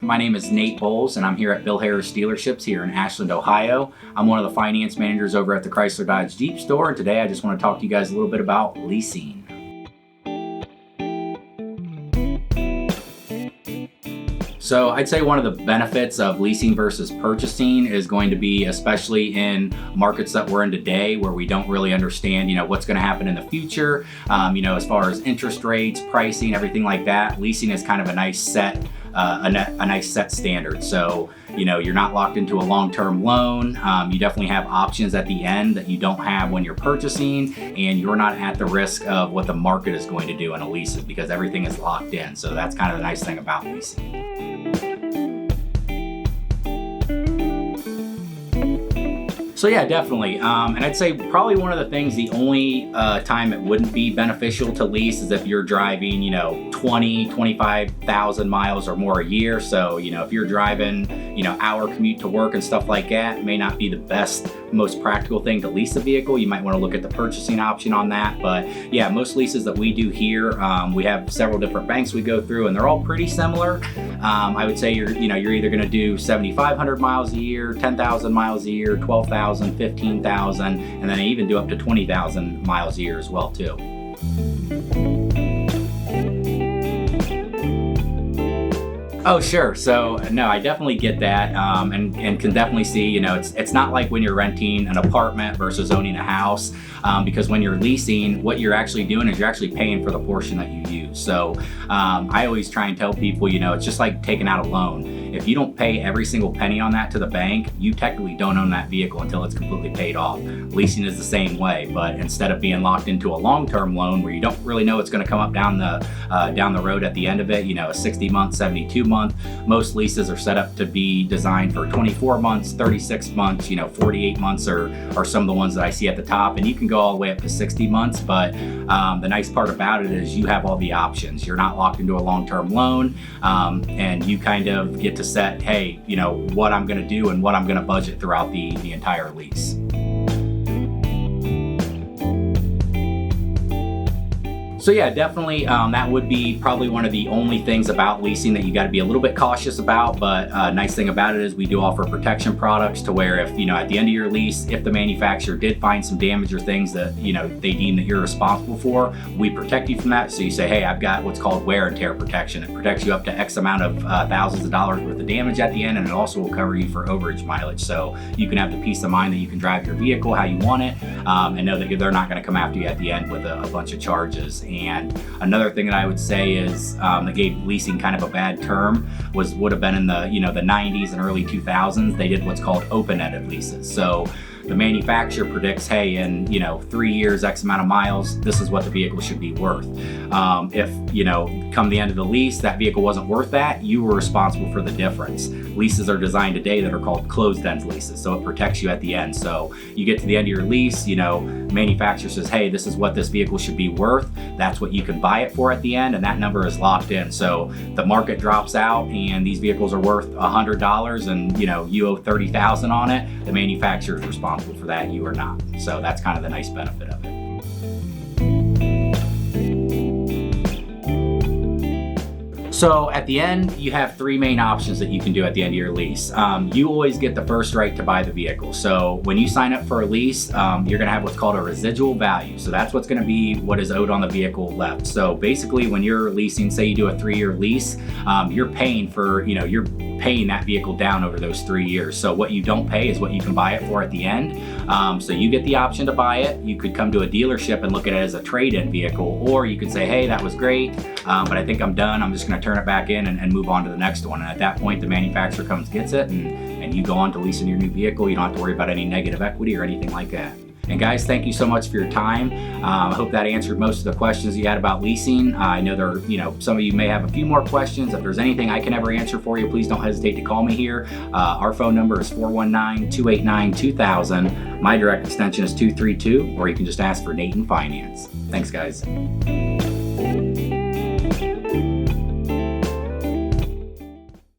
My name is Nate Bowles, and I'm here at Bill Harris Dealerships here in Ashland, Ohio. I'm one of the finance managers over at the Chrysler Dodge Jeep store, and today I just want to talk to you guys a little bit about leasing. So I'd say one of the benefits of leasing versus purchasing is going to be, especially in markets that we're in today, where we don't really understand, what's going to happen in the future, as far as interest rates, pricing, everything like that. Leasing is kind of a nice set, standard. So, you're not locked into a long-term loan. You definitely have options at the end that you don't have when you're purchasing, and you're not at the risk of what the market is going to do in a lease because everything is locked in. So that's kind of the nice thing about leasing. So yeah, definitely. And I'd say probably one of the things, the only time it wouldn't be beneficial to lease is if you're driving, 25,000 miles or more a year. So, if you're driving, hour commute to work and stuff like that, it may not be the best, most practical thing to lease a vehicle. You might want to look at the purchasing option on that. But yeah, most leases that we do here, we have several different banks we go through, and they're all pretty similar. I would say you're either going to do 7,500 miles a year, 10,000 miles a year, 12,000, 15,000, and then I even do up to 20,000 miles a year as well too. Oh, sure. So no, I definitely get that, and can definitely see, it's not like when you're renting an apartment versus owning a house, because when you're leasing, what you're actually doing is you're actually paying for the portion that you use. So I always try and tell people, it's just like taking out a loan. If you don't pay every single penny on that to the bank, you technically don't own that vehicle until it's completely paid off. Leasing is the same way, but instead of being locked into a long-term loan where you don't really know what's going to come up down the road at the end of it, a 60-month, 72-month, most leases are set up to be designed for 24 months, 36 months, 48 months are some of the ones that I see at the top, and you can go all the way up to 60 months. But the nice part about it is you have all the options. You're not locked into a long-term loan, and you kind of get to set, hey, what I'm going to do and what I'm going to budget throughout the entire lease. So yeah, definitely that would be probably one of the only things about leasing that you got to be a little bit cautious about. But nice thing about it is we do offer protection products to where if, at the end of your lease, if the manufacturer did find some damage or things that, they deem that you're responsible for, we protect you from that. So you say, hey, I've got what's called wear and tear protection. It protects you up to X amount of thousands of dollars worth of damage at the end, and it also will cover you for overage mileage. So you can have the peace of mind that you can drive your vehicle how you want it, and know that they're not going to come after you at the end with a bunch of charges. And another thing that I would say is that gave leasing kind of a bad term would have been in the the 90s and early 2000s. They did what's called open-ended leases. So the manufacturer predicts, hey, in 3 years, X amount of miles, this is what the vehicle should be worth. If come the end of the lease, that vehicle wasn't worth that, you were responsible for the difference. Leases are designed today that are called closed-end leases, so it protects you at the end. So you get to the end of your lease, manufacturer says, hey, this is what this vehicle should be worth. That's what you can buy it for at the end, and that number is locked in. So the market drops out, and these vehicles are worth $100, and you owe $30,000 on it. The manufacturer is responsible for that, you are not. So that's kind of the nice benefit of it. So at the end, you have three main options that you can do at the end of your lease. You always get the first right to buy the vehicle. So when you sign up for a lease, you're gonna have what's called a residual value. So that's what's gonna be what is owed on the vehicle left. So basically when you're leasing, say you do a 3-year lease, you're paying for, you're paying that vehicle down over those 3 years. So what you don't pay is what you can buy it for at the end. So you get the option to buy it. You could come to a dealership and look at it as a trade-in vehicle, or you could say, hey, that was great, but I think I'm done. I'm just gonna turn it back in and move on to the next one. And at that point, the manufacturer comes, gets it, and you go on to leasing your new vehicle. You don't have to worry about any negative equity or anything like that. And guys, thank you so much for your time. I hope that answered most of the questions you had about leasing. I know some of you may have a few more questions. If there's anything I can ever answer for you, please don't hesitate to call me here. Our phone number is 419-289-2000. My direct extension is 232, or you can just ask for Nate in Finance. Thanks, guys.